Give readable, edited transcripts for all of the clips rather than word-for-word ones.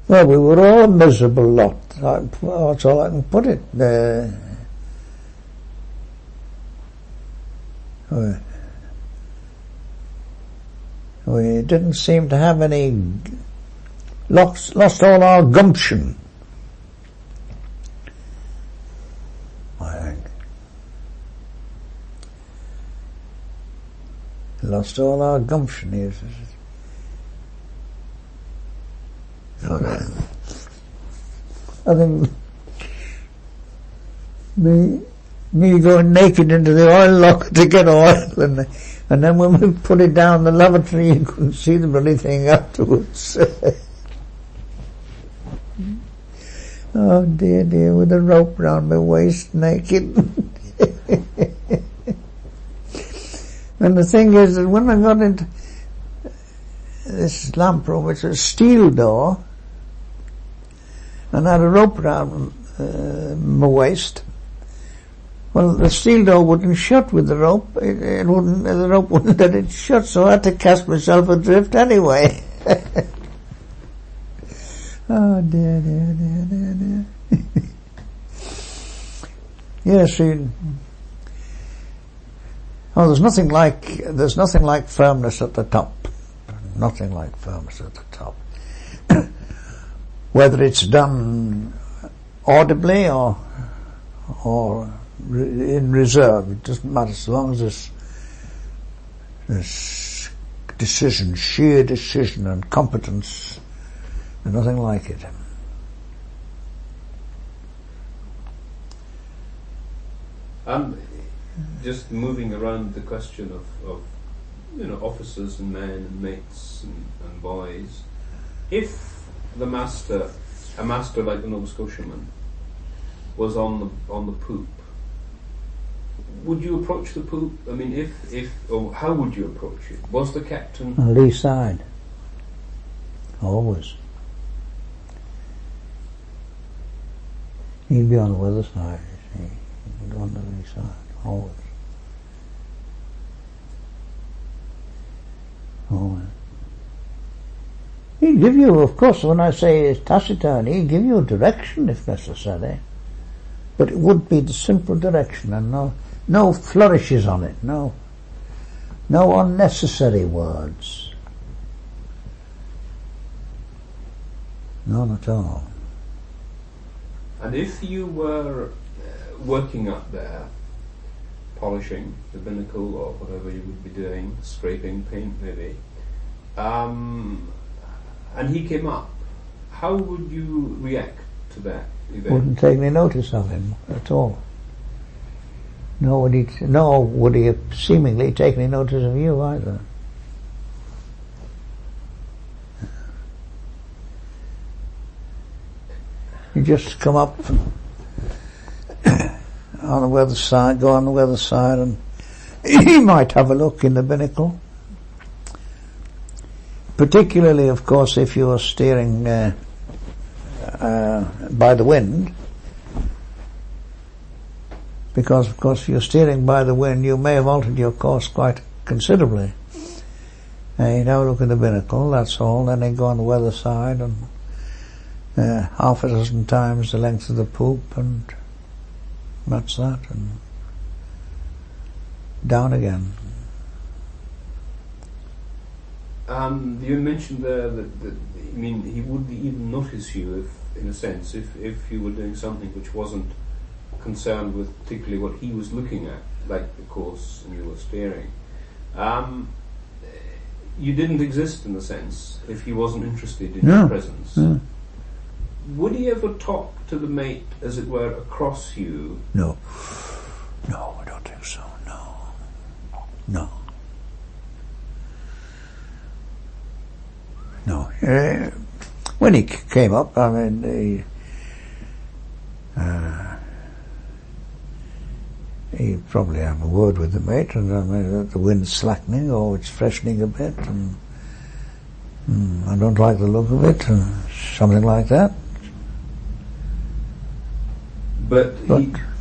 Well, we were all a miserable lot. That's all I can put it. We didn't seem to have any. Lost all our gumption, I think. Lost all our gumption. I think me going naked into the oil locker to get oil, and then when we put it down the lavatory, you couldn't see the bloody thing afterwards. Oh dear, with a rope round my waist, naked. And the thing is that when I got into this lamp room, it's a steel door, and I had a rope round my waist. Well, the steel door wouldn't shut with the rope. The rope wouldn't let it shut, so I had to cast myself adrift anyway. Oh dear. Yes, there's nothing like firmness at the top. Nothing like firmness at the top. Whether it's done audibly or in reserve, it doesn't matter, so long as there's decision, sheer decision and competence. There's nothing like it. Just moving around the question of officers and men and mates and boys. If a master like the Nova Scotiaman was on the poop, would you approach the poop? I mean, or how would you approach it? Was the captain on the lee side? Always. He'd be on the weather side, you see. He'd go on the lee side, always. Always. He'd give you, of course, when I say it's taciturn, he'd give you a direction if necessary. But it would be the simple direction and no flourishes on it, no unnecessary words. None at all. And if you were working up there, polishing the binnacle or whatever you would be doing, scraping paint maybe, and he came up, how would you react to that event? Wouldn't take any notice of him at all. Nor would he seemingly take any notice of you either. You just come up on the weather side, go on the weather side, and he might have a look in the binnacle. Particularly, of course, if you are steering by the wind, because, of course, if you're steering by the wind, you may have altered your course quite considerably. You'd have a look in the binnacle, that's all. Then you go on the weather side, and half a dozen times the length of the poop, and that's that, and down again. You mentioned there that he wouldn't even notice you if you were doing something which wasn't concerned with particularly what he was looking at, like the course and you were steering. You didn't exist in a sense if he wasn't interested in your presence. No. Would he ever talk to the mate, as it were, across you? No, I don't think so. No. When he came up, I mean, he'd probably have a word with the mate, and I mean, the wind's slackening or it's freshening a bit, and I don't like the look of it, something like that. But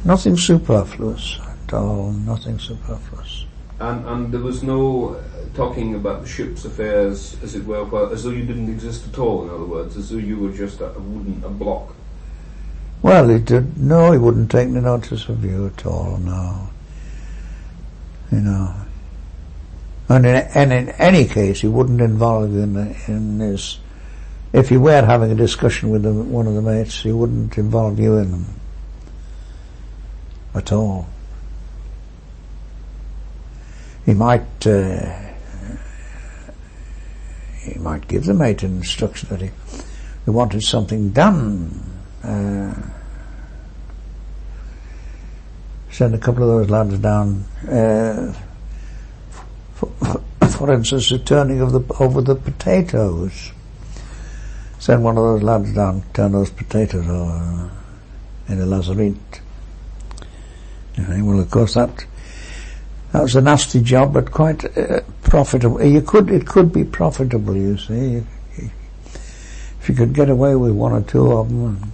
nothing superfluous at all, nothing superfluous. And there was no talking about the ship's affairs, as it were, as though you didn't exist at all, in other words, as though you were just a block. Well, he wouldn't take no notice of you at all, no. You know. And in any case, he wouldn't involve you in this. If you were having a discussion with one of the mates, he wouldn't involve you in them at all. He might give the mate an instruction that he wanted something done. Send a couple of those lads down. For instance, the turning over the potatoes. Send one of those lads down, turn those potatoes over in a lazaret. Well, of course, that was a nasty job, but quite profitable. It could be profitable, you see, if you could get away with one or two of them.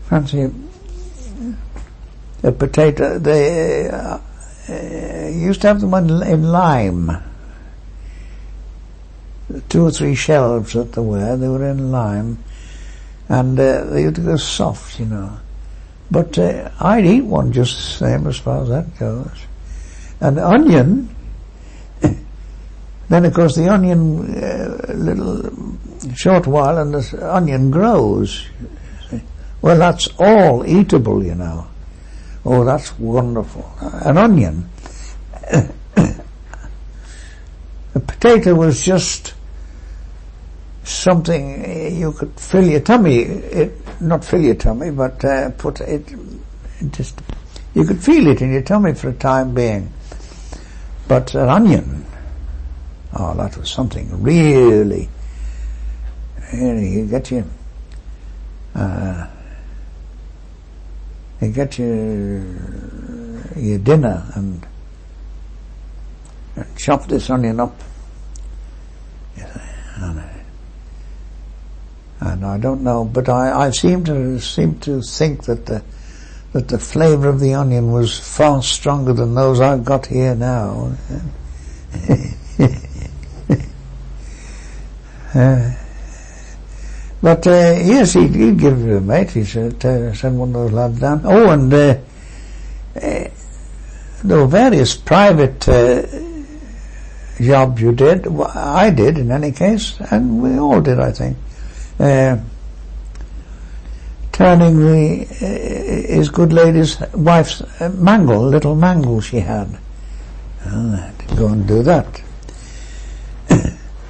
Fancy a potato. They used to have them in lime. 2 or 3 shelves that they were in lime, and they used to go soft, you know. But I'd eat one just the same as far as that goes. And onion, then of course the onion, little short while and the onion grows. Well, that's all eatable, you know. Oh, that's wonderful. An onion. A potato was just something you could fill your tummy, not fill your tummy, but put it, just, you could feel it in your tummy for a time being. But an onion, that was something really, you get your dinner and chop this onion up. And I don't know, but I seem to think that the flavour of the onion was far stronger than those I've got here now. But yes, he'd give you a mate. He said, send one of those lads down. Oh, and there were various private jobs you did. I did, in any case, and we all did, I think. Turning his good lady's wife's little mangle she had. To go and do that.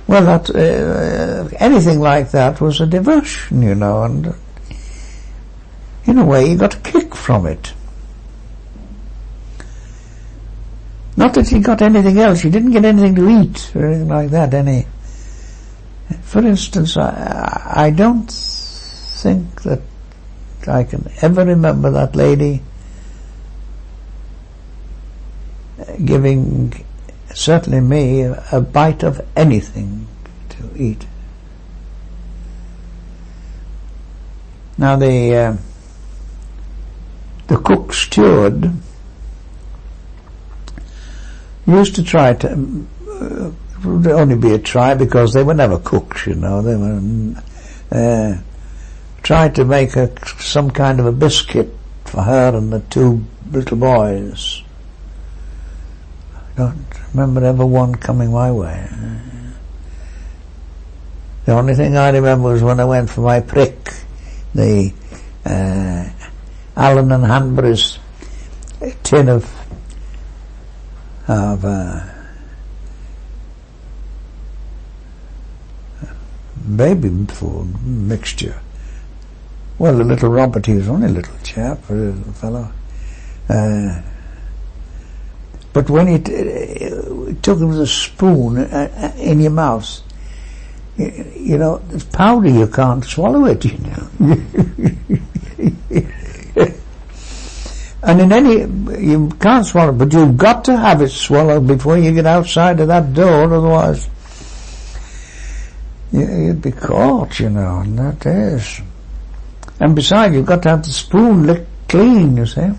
Well, that anything like that was a diversion, you know, and in a way you got a kick from it. Not that you got anything else, you didn't get anything to eat or anything like that. For instance, I don't think that I can ever remember that lady giving, certainly me, a bite of anything to eat. Now the cook steward used to try to, it would only be a try because they were never cooks, you know, they were tried to make some kind of a biscuit for her and the 2 little boys. I don't remember ever one coming my way. The only thing I remember was when I went for my prick, the Allen and Hanbury's tin of baby food mixture. Well, the little Robert, he was only a little chap, a little fellow. But when he took it with a spoon in your mouth, you know, it's powder, you can't swallow it, you know. And you can't swallow it, but you've got to have it swallowed before you get outside of that door, otherwise you'd be caught, you know, and that is. And besides, you've got to have the spoon licked clean, you see.